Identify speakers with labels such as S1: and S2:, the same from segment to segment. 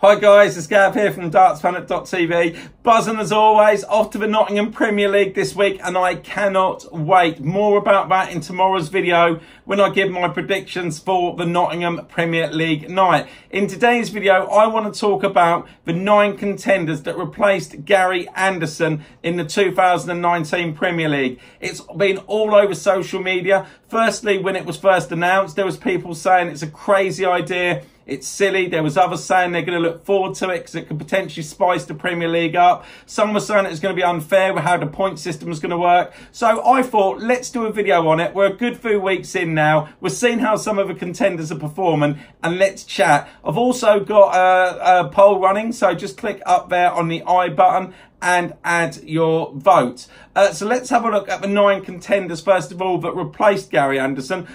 S1: Hi guys, it's Gav here from dartsplanet.tv. Buzzing as always, off to the Nottingham Premier League this week, and I cannot wait. More about that in tomorrow's video when I give my predictions for the Nottingham Premier League night. In today's video, I want to talk about the 9 contenders that replaced Gary Anderson in the 2019 Premier League. It's been all over social media. Firstly, when it was first announced, there was people saying it's a crazy idea. It's silly. There was others saying they're going to look forward to it because it could potentially spice the Premier League up. Some were saying it's going to be unfair with how the point system is going to work. So I thought, let's do a video on it. We're a good few weeks in now. We're seeing how some of the contenders are performing, and let's chat. I've also got a poll running, so just click up there on the I button and add your vote. So let's have a look at the 9 contenders, first of all, that replaced Gary Anderson.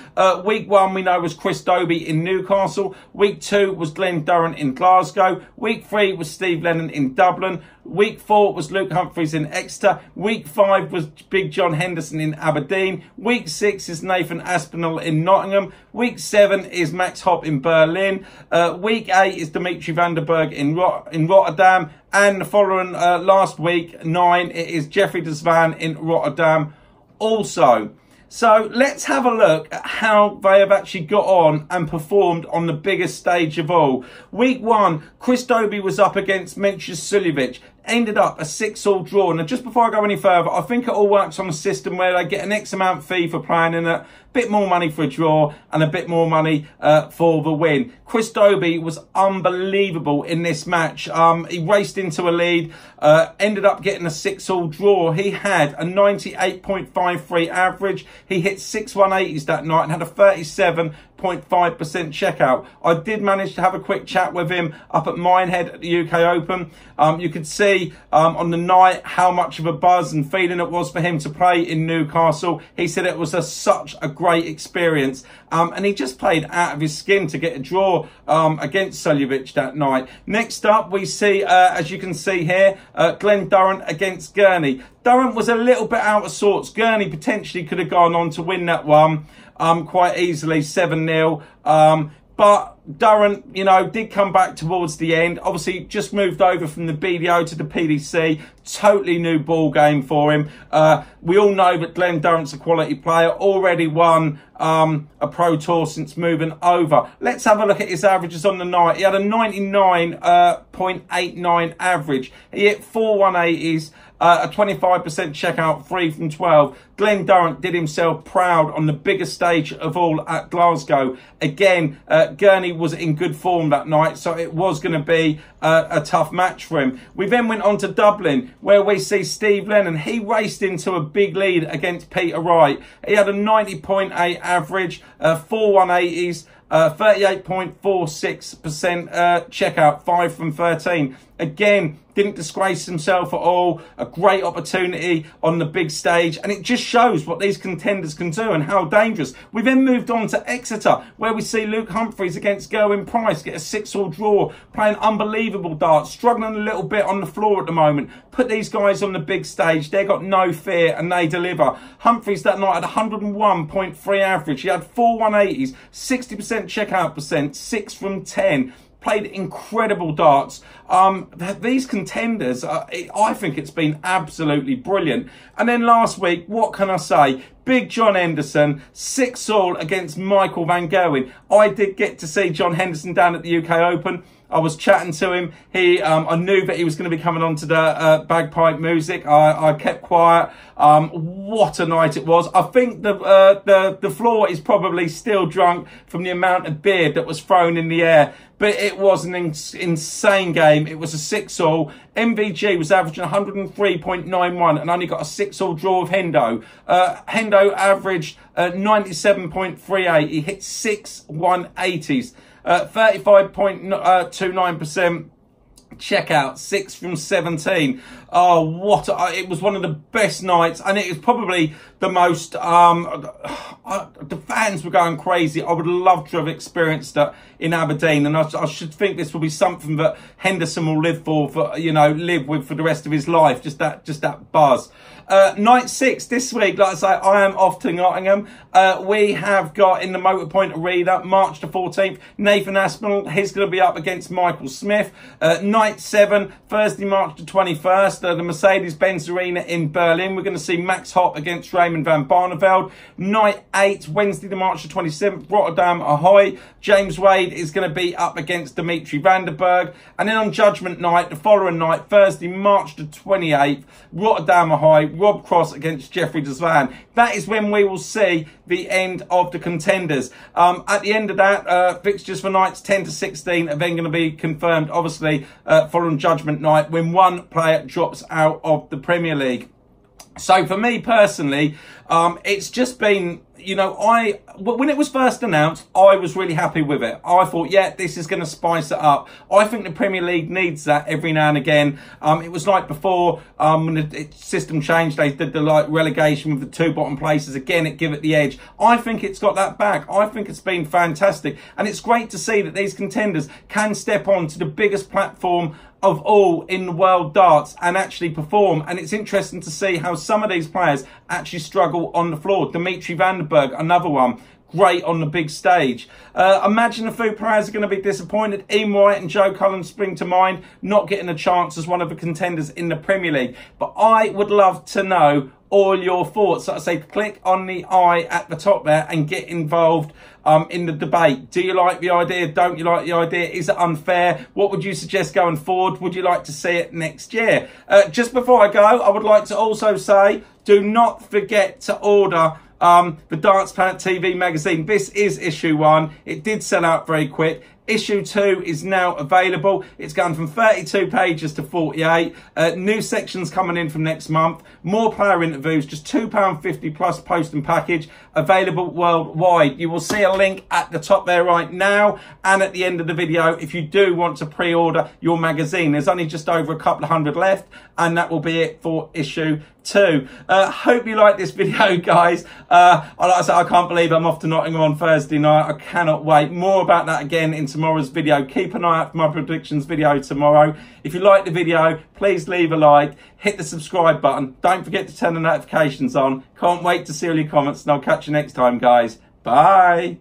S1: Week 1, we know, was Chris Dobey in Newcastle. Week 2 was Glenn Durrant in Glasgow. Week 3 was Steve Lennon in Dublin. Week 4 was Luke Humphries in Exeter. Week 5 was Big John Henderson in Aberdeen. Week 6 is Nathan Aspinall in Nottingham. Week 7 is Max Hopp in Berlin. Week 8 is Dimitri van der Berg in Rotterdam. And the following last week, 9, it is Jeffrey de Zwaan in Rotterdam also. So let's have a look at how they have actually got on and performed on the biggest stage of all. Week 1, Chris Dobey was up against Mensah Suljovic. Ended up a 6-all draw. Now, just before I go any further, I think it all works on a system where they get an X amount fee for playing in it, a bit more money for a draw and a bit more money for the win. Chris Dobey was unbelievable in this match. He raced into a lead, ended up getting a 6-all draw. He had a 98.53 average. He hit 6 180s that night and had a 37.5% checkout. I did manage to have a quick chat with him up at Minehead at the UK Open. You could see on the night how much of a buzz and feeling it was for him to play in Newcastle. He said it was such a great experience, and he just played out of his skin to get a draw against Suljovic that night. Next up, we see, as you can see here, Glenn Durrant against Gurney. Durrant was a little bit out of sorts. Gurney potentially could have gone on to win that one quite easily, 7-0. But Durrant, you know, did come back towards the end. Obviously, just moved over from the BDO to the PDC. Totally new ball game for him. We all know that Glenn Durrant's a quality player. Already won a Pro Tour since moving over. Let's have a look at his averages on the night. He had a 99.89 average. He hit 4 180s. A 25% checkout, 3 from 12. Glenn Durrant did himself proud on the biggest stage of all at Glasgow. Again, Gurney was in good form that night, so it was going to be a tough match for him. We then went on to Dublin, where we see Steve Lennon. He raced into a big lead against Peter Wright. He had a 90.8 average, 4 180s. 38.46% checkout, 5 from 13. Again, didn't disgrace himself at all. A great opportunity on the big stage, and it just shows what these contenders can do and how dangerous. We then moved on to Exeter, where we see Luke Humphries against Gerwyn Price get a 6-all draw, playing unbelievable darts, struggling a little bit on the floor at the moment. Put these guys on the big stage, they got no fear and they deliver. Humphries that night had 101.3 average. He had 4 180s, 60% checkout percent, 6 from 10. Played incredible darts. These contenders, I think it's been absolutely brilliant. And then last week, what can I say? Big John Henderson, 6-all against Michael van Gerwen. I did get to see John Henderson down at the UK Open. I was chatting to him. I knew that he was going to be coming on to the bagpipe music. I kept quiet. What a night it was. I think the floor is probably still drunk from the amount of beer that was thrown in the air. But it was an insane game. It was a 6-all. MVG was averaging 103.91 and only got a 6-all draw of Hendo. Hendo averaged 97.38. He hit 6 180s. 35.29% checkout, 6 from 17. Oh, it was one of the best nights, and it was probably the most, the fans were going crazy. I would love to have experienced it in Aberdeen, and I should think this will be something that Henderson will live live with for the rest of his life. Just that buzz. Night 6 this week, like I say, I am off to Nottingham. We have got in the Motorpoint Arena, March the 14th, Nathan Aspinall. He's going to be up against Michael Smith. Night 7, Thursday, March the 21st, the Mercedes-Benz Arena in Berlin. We're going to see Max Hopp against Raymond van Barneveld. Night 8, Wednesday, the March the 27th, Rotterdam Ahoy. James Wade is going to be up against Dimitri Vandenberg. And then on Judgment Night, the following night, Thursday, March the 28th, Rotterdam Ahoy, Rob Cross against Jeffrey de Zwaan. That is when we will see the end of the Contenders. At the end of that, fixtures for nights 10 to 16 are then going to be confirmed, obviously, following Judgment Night, when one player drops out of the Premier League. So for me personally, it's just been, when it was first announced, I was really happy with it. I thought, yeah, this is going to spice it up. I think the Premier League needs that every now and again. It was like before, when the system changed, they did the relegation with the 2 bottom places. Again, it give it the edge. I think it's got that back. I think it's been fantastic. And it's great to see that these contenders can step on to the biggest platform of all in the world darts and actually perform. And it's interesting to see how some of these players actually struggle on the floor. Dimitri Vandenberg, another one, great on the big stage. Imagine a few players are going to be disappointed. Ian White and Joe Cullen spring to mind, not getting a chance as one of the contenders in the Premier League. But I would love to know all your thoughts. So I say click on the I at the top there and get involved in the debate. Do you like the idea? Don't you like the idea? Is it unfair? What would you suggest going forward? Would you like to see it next year? Just before I go, I would like to also say, do not forget to order the Darts Planet TV magazine. This is issue 1. It did sell out very quick. Issue 2 is now available. It's gone from 32 pages to 48. New sections coming in from next month. More player interviews, just £2.50 plus post and package. Available worldwide. You will see a link at the top there right now and at the end of the video if you do want to pre-order your magazine. There's only just over a couple of hundred left, and that will be it for issue 2. Hope you like this video, guys. Like I said, I can't believe I'm off to Nottingham on Thursday night. I cannot wait. More about that again in tomorrow's video. Keep an eye out for my predictions video tomorrow. If you like the video, please leave a like, hit the subscribe button. Don't forget to turn the notifications on. Can't wait to see all your comments, and I'll catch you next time, guys. Bye.